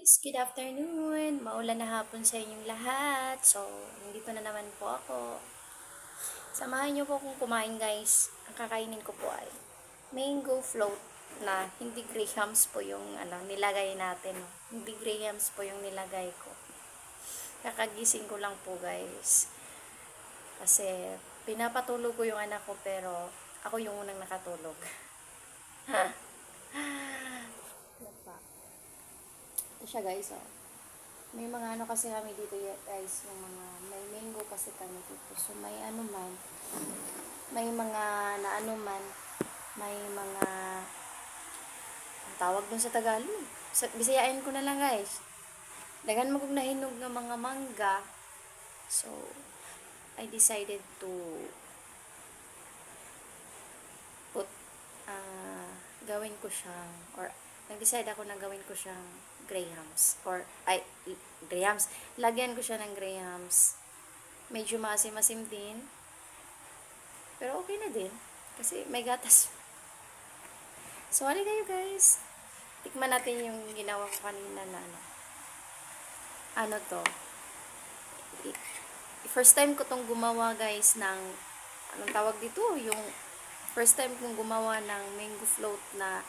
guys! Good afternoon! Maulan na hapon sa inyong lahat. So, nandito na naman po ako. Samahan niyo po kung kumain guys. Ang kakainin ko po ay mango float na hindi grahams po yung nilagay natin. Hindi grahams po yung nilagay ko. Kakagising ko lang po guys. Kasi pinapatulog ko yung anak ko pero ako yung unang nakatulog. Ito siya guys, oh. May mga ano kasi kami dito guys, yung mga, may mango kasi kami dito. So, may ano man, may mga, na ano man, may mga, ang tawag dun sa Tagalog. Bisayain ko na lang guys. Dagan magug nahinog ng mga mangga. So, I decided to put, gawin ko siyang, or nag-decide ako na gawin ko siyang grahams. Grahams. Lagyan ko siya ng grahams. Medyo maasim-asim din. Pero okay na din. Kasi may gatas. So, ano kayo guys? Tikman natin yung ginawa ko kanina na ano to. First time ko tong gumawa guys ng, anong tawag dito? Yung first time kong gumawa ng mango float na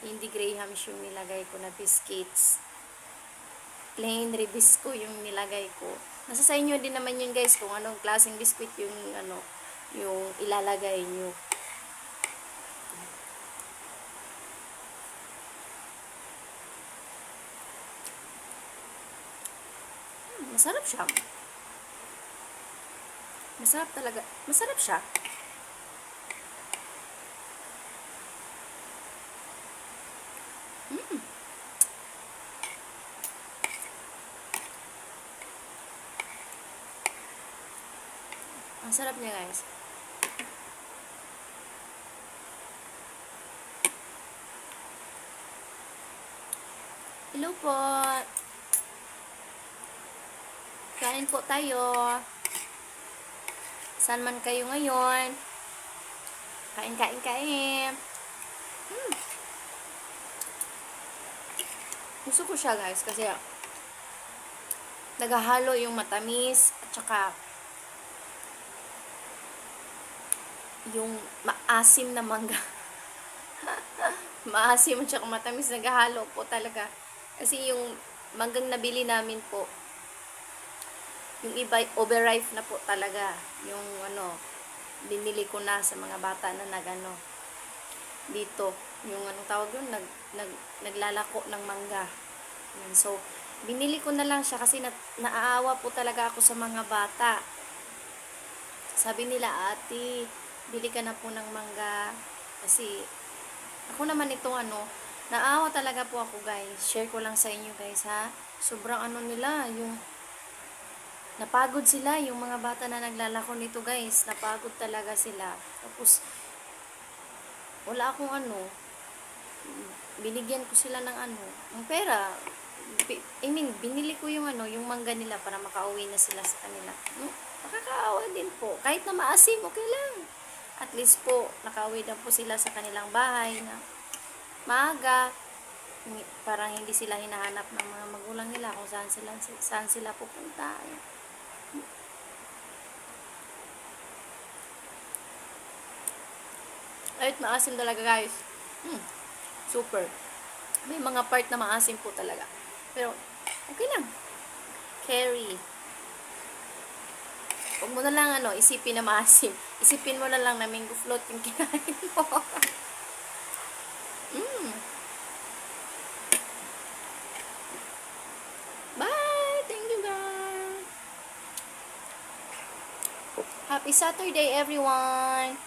hindi grahams yung nilagay ko na biscuits. Plain Ribisco yung nilagay ko. Nasa sa inyo din naman yun guys kung anong klaseng biscuit yung yung ilalagay nyo. Masarap siya. Masarap talaga. Masarap siya. Ang sarap niya guys. Hello po. Kain po tayo. Saan man kayo ngayon? Kain. Gusto ko siya guys kasi naghahalo yung matamis at saka yung maasim na mangga. Maasim at saka matamis, naghahalo po talaga. Kasi yung manggang nabili namin po, yung iba overripe na po talaga. Yung binili ko na sa mga bata na dito. Yung anong tawag yun, naglalako ng mangga. So, binili ko na lang siya kasi naaawa po talaga ako sa mga bata. Sabi nila, ate, bili ka na po ng mangga. Kasi, ako naman itong naawa talaga po ako guys. Share ko lang sa inyo guys ha. Sobrang nila, yung napagod sila, yung mga bata na naglalako nito guys. Napagod talaga sila. Tapos, wala akong binigyan ko sila ng ng pera. Binili ko yung yung mangga nila para makauwi na sila sa kanila. Nakakaawa din po. Kahit na maasim, okay lang. At least po, nakauwi na po sila sa kanilang bahay na maaga. Parang hindi sila hinahanap ng mga magulang nila kung saan sila pupunta. Kahit maasim talaga guys. Super. May mga part na maasim po talaga. Pero, okay lang. Carry. Huwag mo na lang isipin na maasim. Isipin mo na lang na mango float yung kinain mo. Bye! Thank you guys! Happy Saturday everyone!